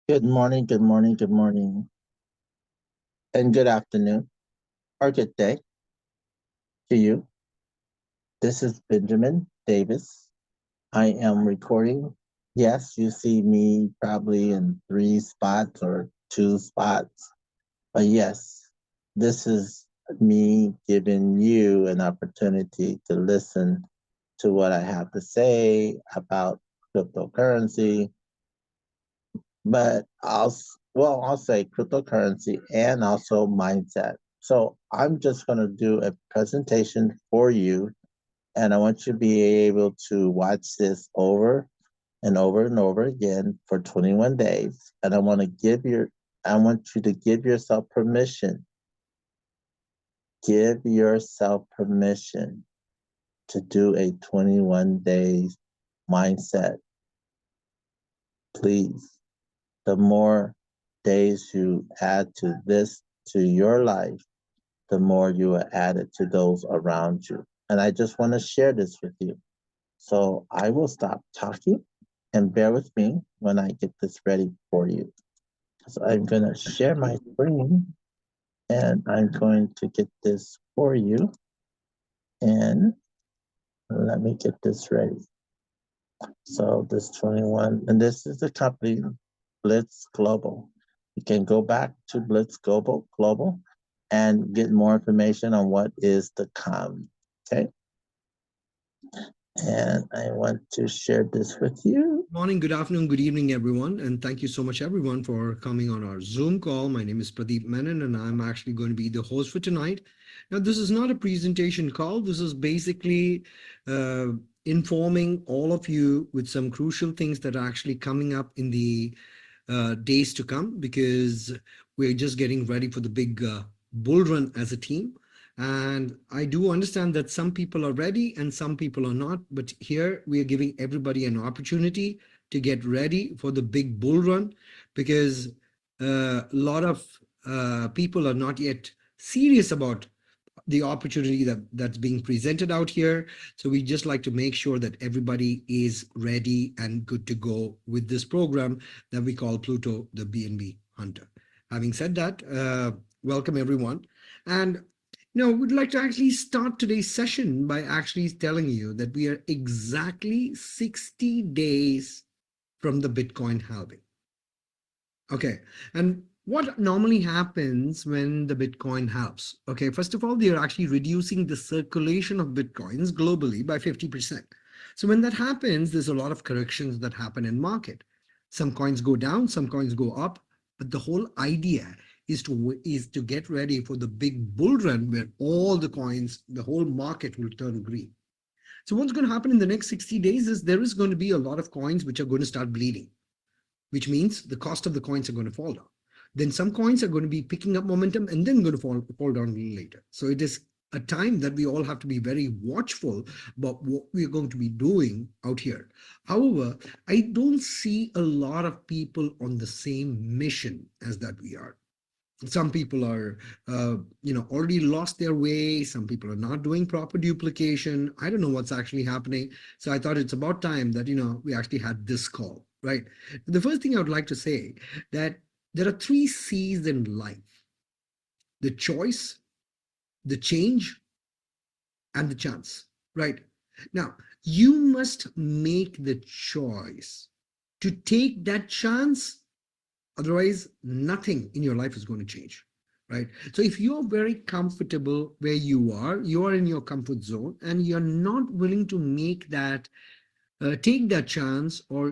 Good morning, good morning, good morning, and good afternoon or good day to you. This is Benjamin Davis. I am recording. Yes, you see me probably in three spots or two spots, but yes, this is me giving you an opportunity to listen to what I have to say about cryptocurrency, but I'll say cryptocurrency and also mindset. So I'm just going to do a presentation for you, and I want you to be able to watch this over and over and over again for 21 days. And I want you to give yourself permission. Give yourself permission to do a 21 days mindset, please. The more days you add to your life, the more you will add it to those around you. And I just want to share this with you. So I will stop talking and bear with me when I get this ready for you. So I'm going to share my screen and I'm going to get this for you. And let me get this ready. So this 21, and this is the company Blitz Global. You can go back to Blitz Global and get more information on what is to come. Okay. And I want to share this with you. Morning, good afternoon, good evening, everyone. And thank you so much, everyone, for coming on our Zoom call. My name is Pradeep Menon, and I'm actually going to be the host for tonight. Now, this is not a presentation call. This is basically informing all of you with some crucial things that are actually coming up in the days to come, because we're just getting ready for the big bull run as a team. And I do understand that some people are ready and some people are not. But here we are giving everybody an opportunity to get ready for the big bull run, because a lot of people are not yet serious about the opportunity that's being presented out here. So we just like to make sure that everybody is ready and good to go with this program that we call Pluto, the BNB Hunter. Having said that, welcome everyone. And we'd like to actually start today's session by actually telling you that we are exactly 60 days from the Bitcoin halving. Okay. And what normally happens when the Bitcoin halves? Okay. First of all, they are actually reducing the circulation of Bitcoins globally by 50%. So when that happens, there's a lot of corrections that happen in market. Some coins go down, some coins go up. But the whole idea is to get ready for the big bull run where all the coins, the whole market will turn green. So what's going to happen in the next 60 days is there is going to be a lot of coins which are going to start bleeding, which means the cost of the coins are going to fall down. Then some coins are going to be picking up momentum and then going to fall down a little later. So it is a time that we all have to be very watchful about what we are going to be doing out here. However, I don't see a lot of people on the same mission as that we are. Some people are already lost their way. Some people are not doing proper duplication. I don't know what's actually happening. So I thought it's about time that we actually had this call, right? The first thing I would like to say that there are three C's in life: the choice, the change, and the chance, right? Now you must make the choice to take that chance. Otherwise, nothing in your life is going to change, right? So if you're very comfortable where you are in your comfort zone, and you're not willing to take that chance, or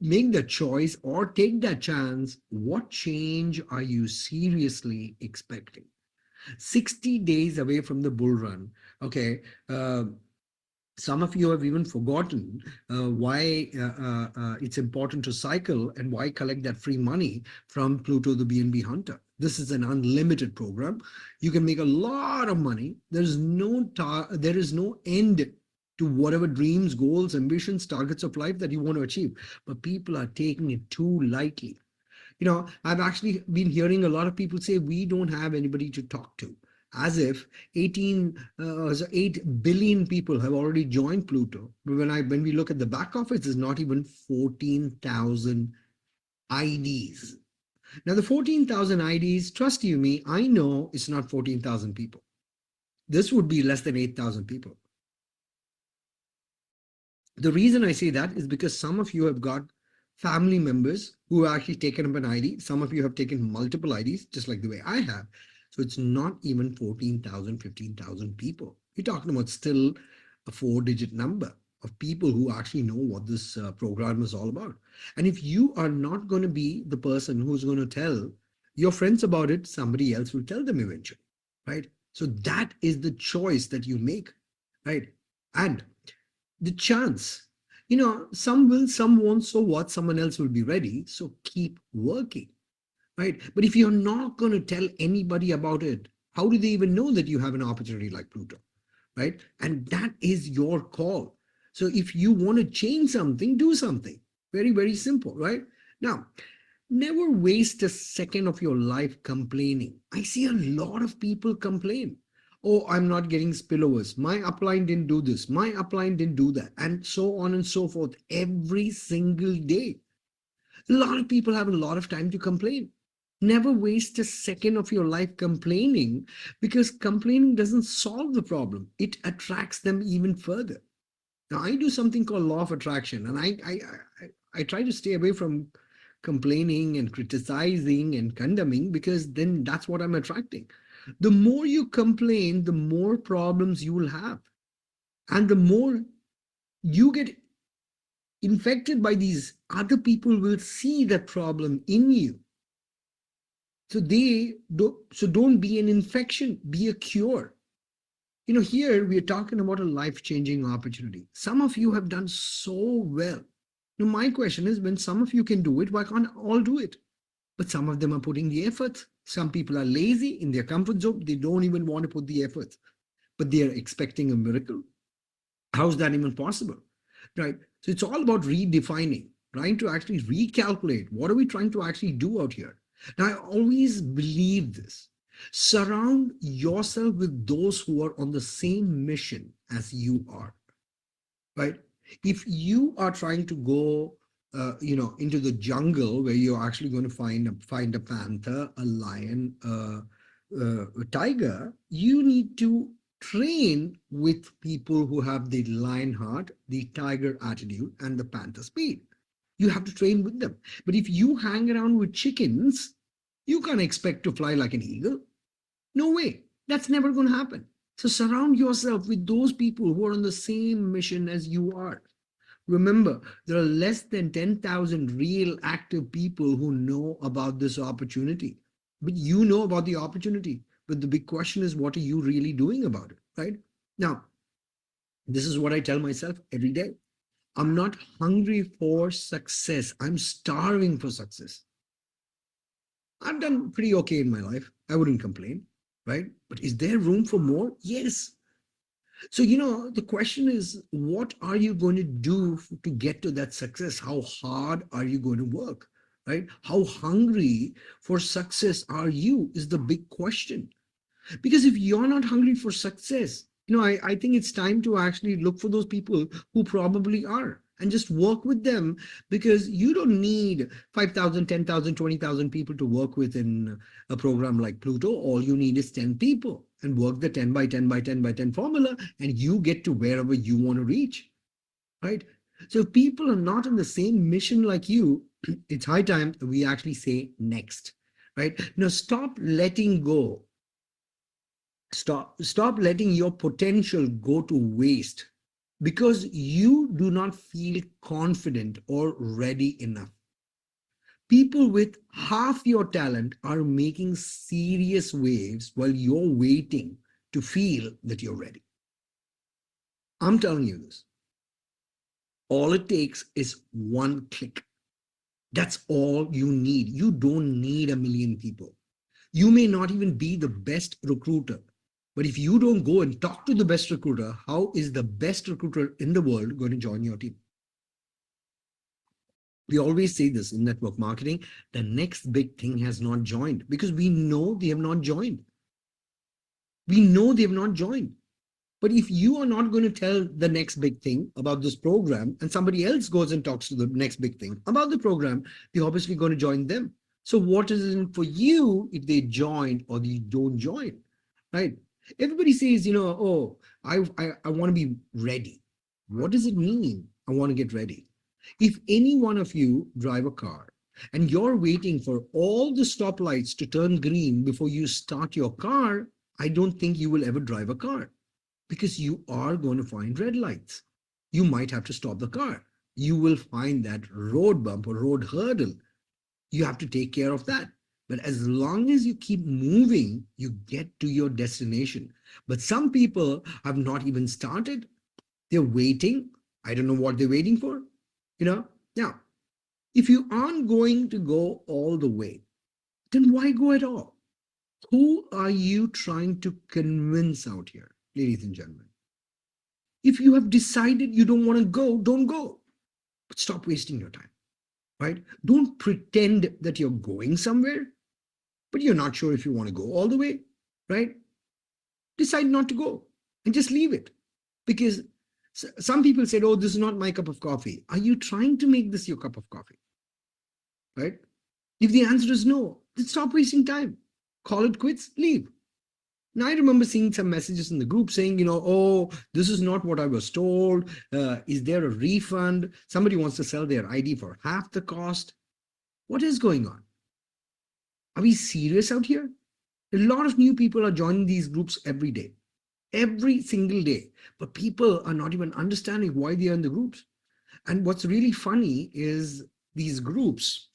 make the choice or take that chance, what change are you seriously expecting? 60 days away from the bull run. Okay. Some of you have even forgotten why it's important to cycle and why collect that free money from Pluto, the BNB Hunter. This is an unlimited program. You can make a lot of money. There is no end to whatever dreams, goals, ambitions, targets of life that you want to achieve. But people are taking it too lightly. I've actually been hearing a lot of people say we don't have anybody to talk to, as if 8 billion people have already joined Pluto. But when we look at the back office, there's not even 14,000 IDs. Now, the 14,000 IDs, trust you me, I know it's not 14,000 people. This would be less than 8,000 people. The reason I say that is because some of you have got family members who have actually taken up an ID. Some of you have taken multiple IDs, just like the way I have. So it's not even 14,000, 15,000 people. We're talking about still a 4-digit number of people who actually know what this program is all about. And if you are not going to be the person who's going to tell your friends about it, somebody else will tell them eventually, right? So that is the choice that you make, right? And the chance, some will, some won't, so what, someone else will be ready, so keep working, right? But if you're not going to tell anybody about it, how do they even know that you have an opportunity like Pluto, right? And that is your call. So if you want to change something, do something. Very, very simple, right? Now, never waste a second of your life complaining. I see a lot of people complain. Oh, I'm not getting spillovers. My upline didn't do this. My upline didn't do that. And so on and so forth every single day. A lot of people have a lot of time to complain. Never waste a second of your life complaining, because complaining doesn't solve the problem. It attracts them even further. Now, I do something called law of attraction, and I try to stay away from complaining and criticizing and condemning, because then that's what I'm attracting. The more you complain, the more problems you will have. And the more you get infected by these, other people will see that problem in you. So don't be an infection, be a cure. Here we are talking about a life-changing opportunity. Some of you have done so well. Now, my question is, when some of you can do it, why can't all do it? But some of them are putting the effort. Some people are lazy in their comfort zone. They don't even want to put the effort, but they are expecting a miracle. How's that even possible? Right? So it's all about redefining, trying to actually recalculate. What are we trying to actually do out here? Now, I always believe this. Surround yourself with those who are on the same mission as you are, right? If you are trying to go, into the jungle where you're actually going to find a panther, a lion, a tiger, you need to train with people who have the lion heart, the tiger attitude, and the panther speed. You have to train with them. But if you hang around with chickens, you can't expect to fly like an eagle. No way. That's never going to happen. So surround yourself with those people who are on the same mission as you are. Remember, there are less than 10,000 real active people who know about this opportunity. But you know about the opportunity. But the big question is, what are you really doing about it, right? Now, this is what I tell myself every day. I'm not hungry for success. I'm starving for success. I've done pretty okay in my life. I wouldn't complain, right? But is there room for more? Yes. So, the question is, what are you going to do to get to that success? How hard are you going to work, right? How hungry for success are you is the big question. Because if you're not hungry for success, I think it's time to actually look for those people who probably are and just work with them, because you don't need 5,000, 10,000, 20,000 people to work with in a program like Pluto. All you need is 10 people, and work the 10 by 10 by 10 by 10 formula, and you get to wherever you want to reach, right? So if people are not on the same mission like you, it's high time we actually say next, right? Now stop letting go. Stop letting your potential go to waste because you do not feel confident or ready enough. People with half your talent are making serious waves while you're waiting to feel that you're ready. I'm telling you this. All it takes is one click. That's all you need. You don't need a million people. You may not even be the best recruiter, but if you don't go and talk to the best recruiter, how is the best recruiter in the world going to join your team? We always say this in network marketing, the next big thing has not joined, because we know they have not joined. We know they have not joined. But if you are not going to tell the next big thing about this program and somebody else goes and talks to the next big thing about the program, they're obviously going to join them. So what is it for you if they join or they don't join, right? Everybody says, oh, I want to be ready. What does it mean? I want to get ready. If any one of you drive a car and you're waiting for all the stoplights to turn green before you start your car, I don't think you will ever drive a car because you are going to find red lights. You might have to stop the car. You will find that road bump or road hurdle. You have to take care of that. But as long as you keep moving, you get to your destination. But some people have not even started. They're waiting. I don't know what they're waiting for. Now, if you aren't going to go all the way, then why go at all? Who are you trying to convince out here, ladies and gentlemen? If you have decided you don't want to go, don't go. But stop wasting your time, right? Don't pretend that you're going somewhere, but you're not sure if you want to go all the way, right? Decide not to go and just leave it. Because some people said, oh, this is not my cup of coffee. Are you trying to make this your cup of coffee, right? If the answer is no, then stop wasting time. Call it quits, leave. Now, I remember seeing some messages in the group saying, oh, this is not what I was told. Is there a refund? Somebody wants to sell their ID for half the cost. What is going on? Are we serious out here? A lot of new people are joining these groups every single day. But people are not even understanding why they are in the groups. And what's really funny is these groups,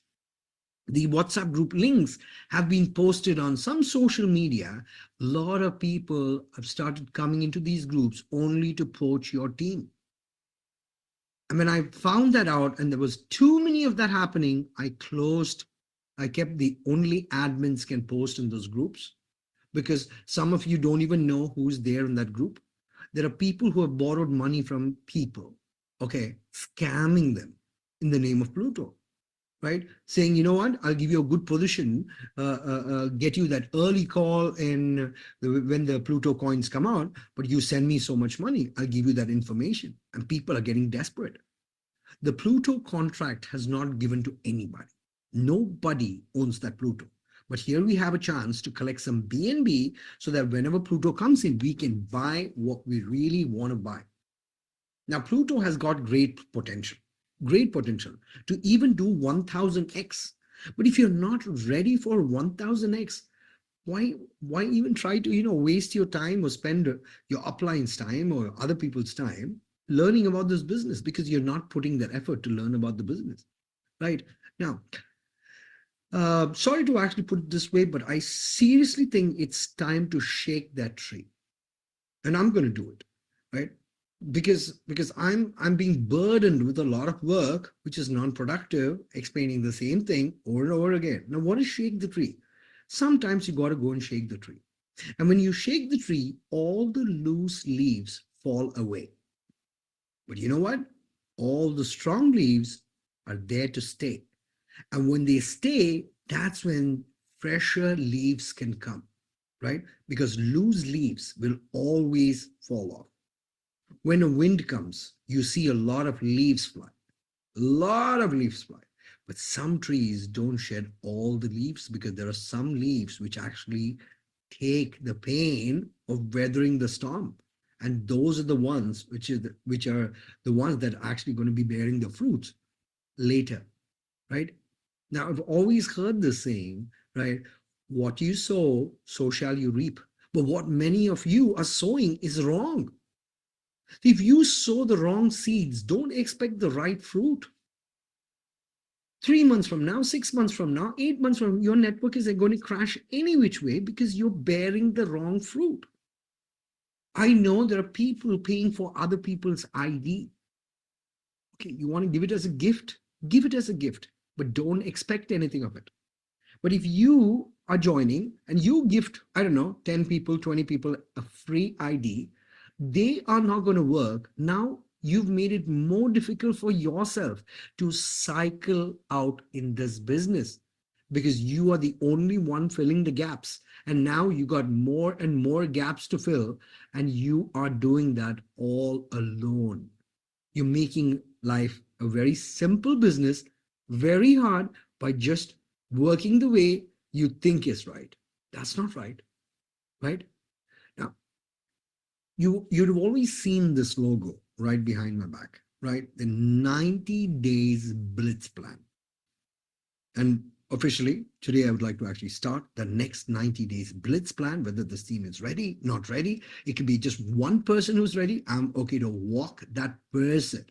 the WhatsApp group links have been posted on some social media. A lot of people have started coming into these groups only to poach your team. And when I found that out and there was too many of that happening, I kept the only admins can post in those groups because some of you don't even know who's there in that group. There are people who have borrowed money from people, okay, scamming them in the name of Pluto, right? Saying, you know what, I'll give you a good position, get you that early call when the Pluto coins come out, but you send me so much money, I'll give you that information. And people are getting desperate. The Pluto contract has not given to anybody. Nobody owns that Pluto. But here we have a chance to collect some BNB so that whenever Pluto comes in, we can buy what we really want to buy. Now, Pluto has got great potential to even do 1000x. But if you're not ready for 1000x, why even try to waste your time or spend your upline's time or other people's time learning about this business because you're not putting that effort to learn about the business, right? Now, sorry to actually put it this way, but I seriously think it's time to shake that tree, and I'm going to do it, right? Because I'm being burdened with a lot of work which is non-productive, explaining the same thing over and over again. Now, what is shake the tree? Sometimes you got to go and shake the tree, and when you shake the tree, all the loose leaves fall away. But you know what? All the strong leaves are there to stay, and when they stay, that's when fresher leaves can come, right? Because loose leaves will always fall off. When a wind comes, you see a lot of leaves fly, a lot of leaves fly. But some trees don't shed all the leaves because there are some leaves which actually take the pain of weathering the storm. And those are the ones which are the ones that are actually going to be bearing the fruits later, right? Now, I've always heard this saying, right? What you sow, so shall you reap. But what many of you are sowing is wrong. If you sow the wrong seeds, don't expect the right fruit. 3 months from now, 6 months from now, 8 months from now, your network is going to crash any which way because you're bearing the wrong fruit. I know there are people paying for other people's ID. Okay, you want to give it as a gift? Give it as a gift, but don't expect anything of it. But if you are joining and you gift, I don't know, 10 people, 20 people a free ID, they are not going to work. Now you've made it more difficult for yourself to cycle out in this business because you are the only one filling the gaps. And now you got more and more gaps to fill, and you are doing that all alone. You're making life a very simple business, very hard by just working the way you think is right. That's not right, right? Now, you'd have always seen this logo right behind my back, right? The 90 days Blitz plan. And officially, today I would like to actually start the next 90 days Blitz plan, whether this team is ready, not ready. It could be just one person who's ready. I'm okay to walk that person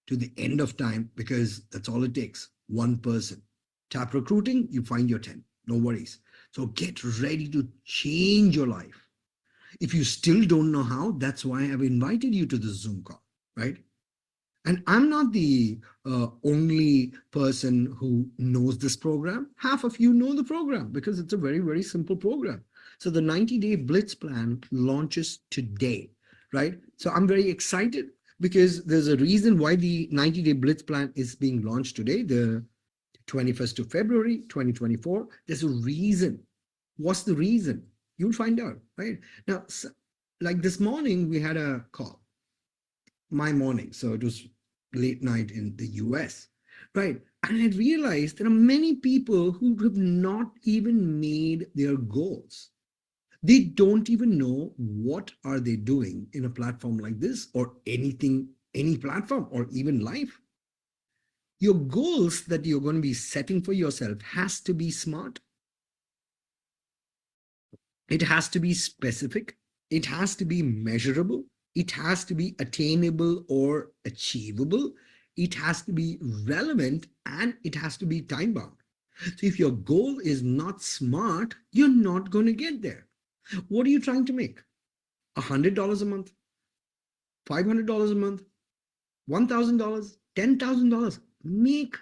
to the end of time because that's all it takes. One person. Tap recruiting, you find your 10. No worries. So get ready to change your life. If you still don't know how, that's why I've invited you to this Zoom call, right? And I'm not the only person who knows this program. Half of you know the program because it's a very, very simple program. So the 90-day Blitz plan launches today, right? So I'm very excited because there's a reason why the 90-day Blitz plan is being launched today, the 21st of February, 2024. There's a reason. What's the reason? You'll find out, right? Now, like this morning, we had a call, my morning. So it was late night in the US, right? And I realized there are many people who have not even made their goals. They don't even know what are they doing in a platform like this or anything, any platform or even life. Your goals that you're going to be setting for yourself has to be smart. It has to be specific. It has to be measurable. It has to be attainable or achievable. It has to be relevant and it has to be time bound. So if your goal is not smart, you're not going to get there. What are you trying to make? $100 a month, $500 a month, $1,000, $10,000. Make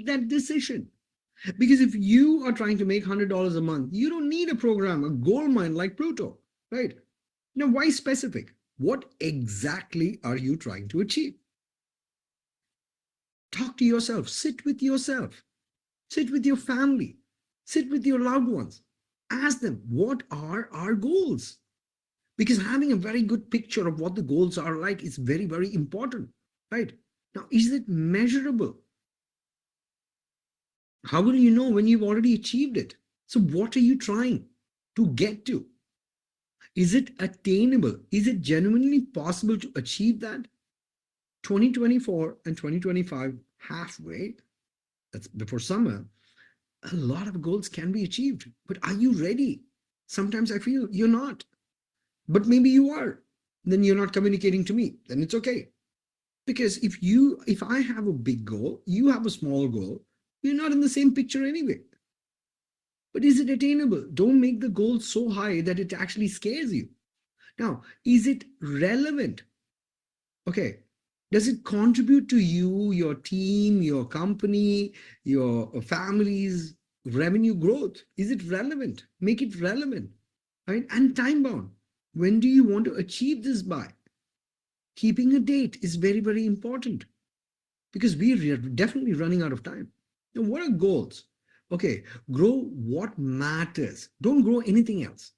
that decision. Because if you are trying to make $100 a month, you don't need a program, a gold mine like Pluto, right? Now, why specific? What exactly are you trying to achieve? Talk to yourself, sit with yourself, sit with your family, sit with your loved ones. Ask them, what are our goals? Because having a very good picture of what the goals are like is very, very important, right? Now, is it measurable? How will you know when you've already achieved it? So, what are you trying to get to? Is it attainable? Is it genuinely possible to achieve that? 2024 and 2025, halfway, that's before summer, a lot of goals can be achieved. But are you ready? Sometimes I feel you're not, but maybe you are. Then you're not communicating to me. Then it's okay. Because if I have a big goal, you have a small goal, we're not in the same picture anyway. But is it attainable? Don't make the goal so high that it actually scares you. Now, is it relevant? Okay. Does it contribute to you, your team, your company, your family's revenue growth? Is it relevant? Make it relevant, right? And time bound. When do you want to achieve this by? Keeping a date is very, very important because we are definitely running out of time. Now, what are goals? Okay, grow what matters. Don't grow anything else,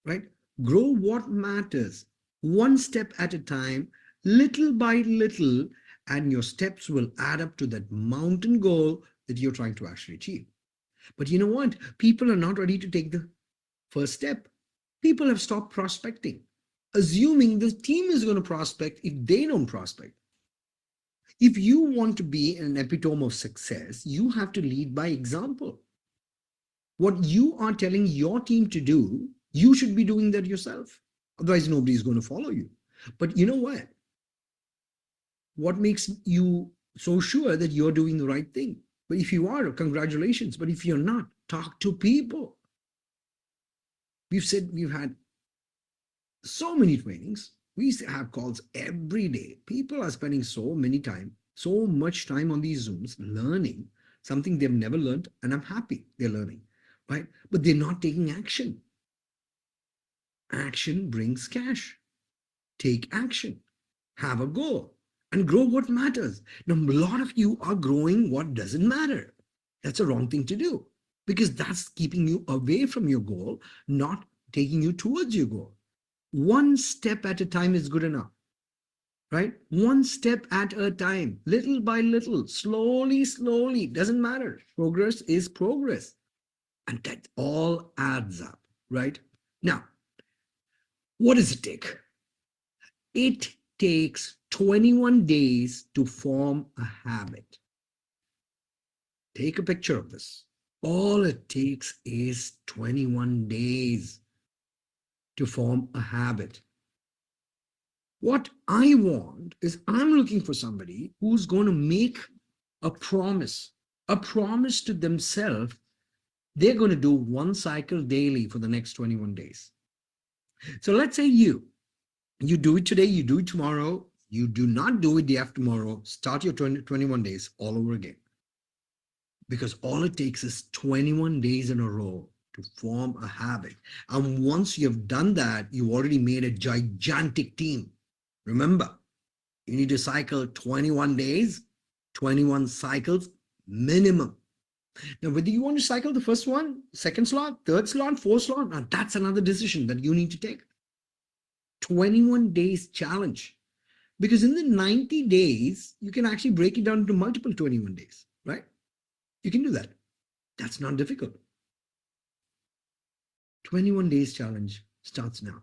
right? Grow what matters, one step at a time, little by little, and your steps will add up to that mountain goal that you're trying to actually achieve. But you know what? People are not ready to take the first step. People have stopped prospecting, assuming the team is going to prospect if they don't prospect. If you want to be an epitome of success, you have to lead by example. What you are telling your team to do, you should be doing that yourself. Otherwise, nobody is going to follow you. But you know what? What makes you so sure that you're doing the right thing? But if you are, congratulations. But if you're not, talk to people. We've had so many trainings. We used to have calls every day. People are spending so much time on these Zooms learning something they've never learned, and I'm happy they're learning, right? But they're not taking action. Action brings cash. Take action. Have a goal and grow what matters. Now, a lot of you are growing what doesn't matter. That's a wrong thing to do. because that's keeping you away from your goal, not taking you towards your goal. One step at a time is good enough, right? One step at a time, little by little, slowly, slowly, doesn't matter. Progress is progress. And that all adds up, right? Now, what does it take? It takes 21 days to form a habit. Take a picture of this. All it takes is 21 days to form a habit. What I want is I'm looking for somebody who's going to make a promise to themselves. They're going to do one cycle daily for the next 21 days. So let's say you do it today, you do it tomorrow, you do not do it the after tomorrow, start your 21 days all over again. Because all it takes is 21 days in a row to form a habit. And once you have done that, you've already made a gigantic team. Remember, you need to cycle 21 days, 21 cycles minimum. Now, whether you want to cycle the first one, second slot, third slot, fourth slot, now that's another decision that you need to take. 21 days challenge. Because in the 90 days, you can actually break it down into multiple 21 days, right? You can do that. That's not difficult. 21 days challenge starts now.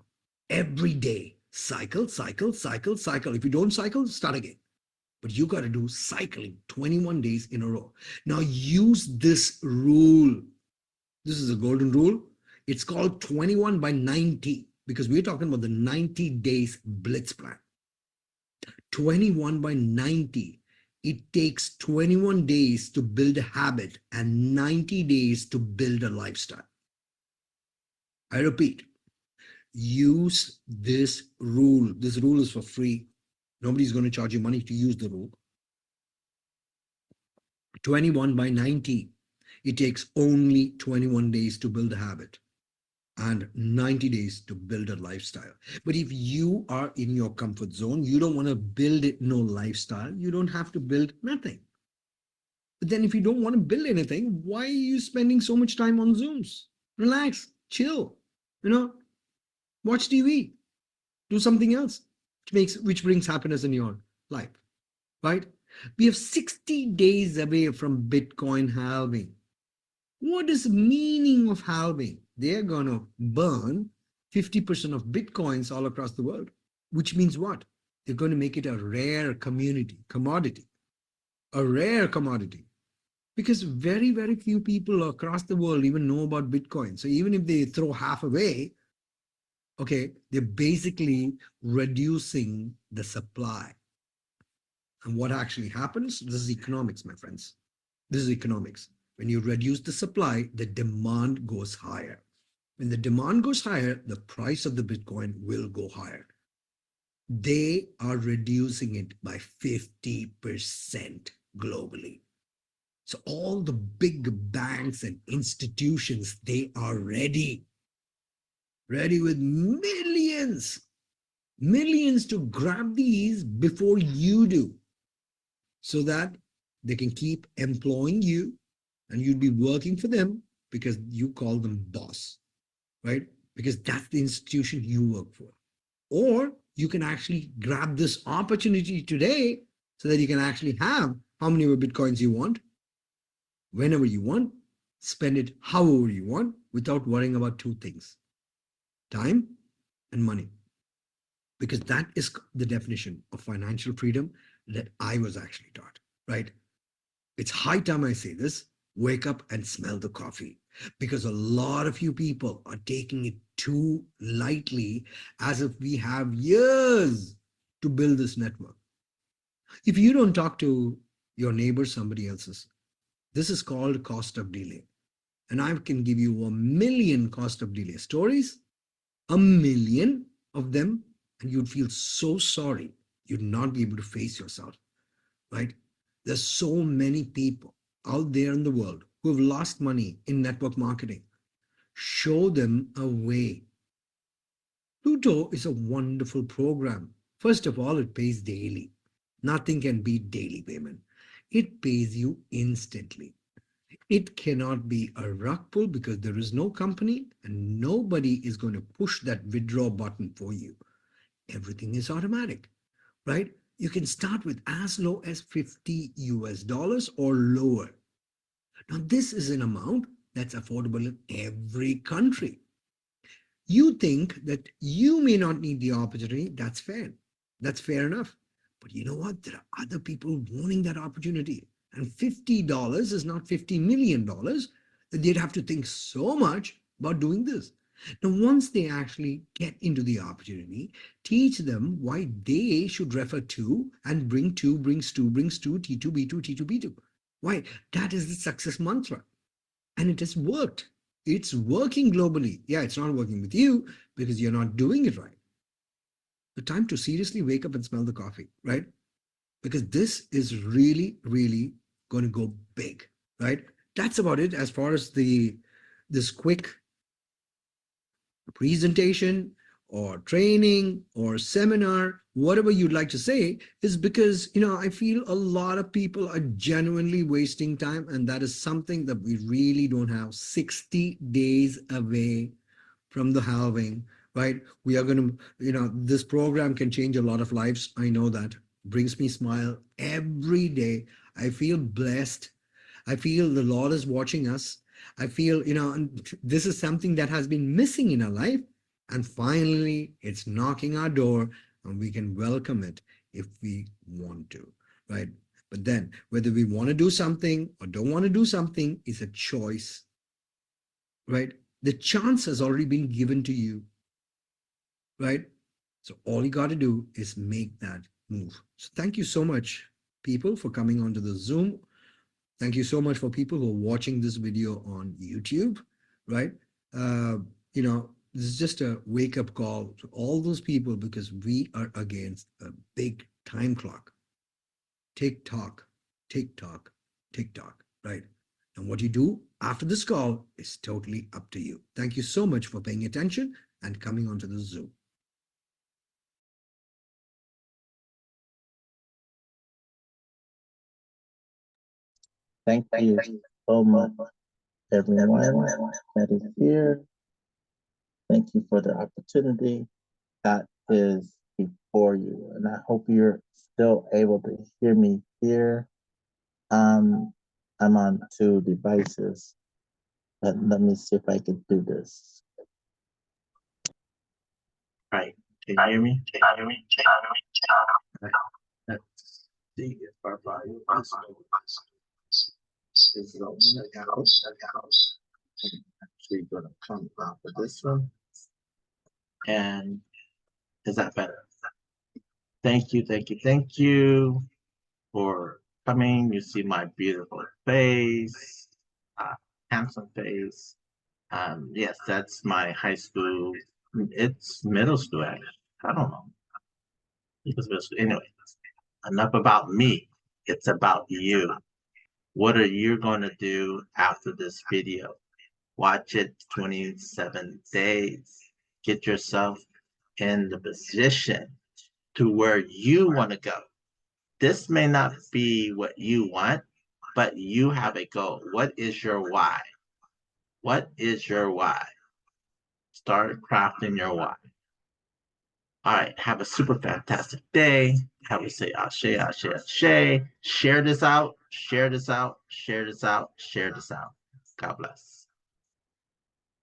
Every day, cycle, cycle, cycle, cycle. If you don't cycle, start again. But you got to do cycling 21 days in a row. Now use this rule. This is a golden rule. It's called 21 by 90 because we're talking about the 90 days Blitz plan. 21 by 90. It takes 21 days to build a habit and 90 days to build a lifestyle. I repeat, use this rule. This rule is for free. Nobody's going to charge you money to use the rule. 21 by 90. It takes only 21 days to build a habit and 90 days to build a lifestyle. But if you are in your comfort zone, you don't want to build it, no lifestyle, you don't have to build nothing. But then if you don't want to build anything, why are you spending so much time on Zooms? Relax, chill, watch TV, do something else which brings happiness in your life, right? We have 60 days away from Bitcoin halving. What is the meaning of halving? They're going to burn 50% of Bitcoins all across the world, which means what? They're going to make it a rare commodity, a rare commodity. Because very, very few people across the world even know about Bitcoin. So even if they throw half away, okay, they're basically reducing the supply. And what actually happens? This is economics, my friends. This is economics. When you reduce the supply, the demand goes higher. When the demand goes higher, the price of the Bitcoin will go higher. They are reducing it by 50% globally. So all the big banks and institutions, they are ready with millions to grab these before you do, so that they can keep employing you and you'd be working for them because you call them boss, right? Because that's the institution you work for. Or you can actually grab this opportunity today so that you can actually have how many Bitcoins you want, whenever you want, spend it however you want without worrying about two things: time and money. Because that is the definition of financial freedom that I was actually taught, right? It's high time I say this. Wake up and smell the coffee, because a lot of you people are taking it too lightly, as if we have years to build this network. If you don't talk to your neighbor, somebody else's, this is called cost of delay. And I can give you 1,000,000 cost of delay stories, 1,000,000 of them, and you'd feel so sorry. You'd not be able to face yourself, right? There's so many people out there in the world who have lost money in network marketing. Show them a way. Pluto is a wonderful program. First of all, it pays daily. Nothing can beat daily payment. It pays you instantly. It cannot be a rug pull because there is no company and nobody is going to push that withdraw button for you. Everything is automatic, right? You can start with as low as 50 US dollars or lower. Now, this is an amount that's affordable in every country. You think that you may not need the opportunity. That's fair. That's fair enough. But you know what? There are other people wanting that opportunity. And $50 is not $50 million that they'd have to think so much about doing this. Now, once they actually get into the opportunity, teach them why they should refer to and bring two, brings two, brings two, T2, B2, T2, B2. Why? That is the success mantra. And it has worked. It's working globally. Yeah, it's not working with you because you're not doing it right. The time to seriously wake up and smell the coffee, right? Because this is really, really going to go big, right? That's about it as far as the this quick presentation or training or seminar, whatever you'd like to say, is because, I feel a lot of people are genuinely wasting time. And that is something that we really don't have. 60 days away from the halving, right? We are going to, this program can change a lot of lives. I know that. Brings me smile every day. I feel blessed. I feel the Lord is watching us. I feel, and this is something that has been missing in our life. And finally, it's knocking our door and we can welcome it if we want to, right? But then, whether we want to do something or don't want to do something is a choice, right? The chance has already been given to you, right? So all you got to do is make that move. So thank you so much, people, for coming onto the Zoom. Thank you so much for people who are watching this video on YouTube, right? Uh, this is just a wake up call to all those people because we are against a big time clock. Tick tock, tick tock, tick tock, right? And what you do after this call is totally up to you. Thank you so much for paying attention and coming onto the Zoom. Thank you so much, everyone that is here. Thank you for the opportunity that is before you. And I hope you're still able to hear me here. I'm on two devices, but let me see if I can do this. All right. Can you hear me? Let's see if our volume is low. I'm actually going to come off of this one. And is that better? Thank you for coming. You see my beautiful face, handsome face. Yes, that's my high school. It's middle school, actually. I don't know. It was middle school. Anyway, enough about me. It's about you. What are you going to do after this video? Watch it 27 days. Get yourself in the position to where you want to go. This may not be what you want, but you have a goal. What is your why? What is your why? Start crafting your why. All right, have a super fantastic day. Have a say ashe, ashe, ashe. Share this out, share this out, share this out, share this out. God bless.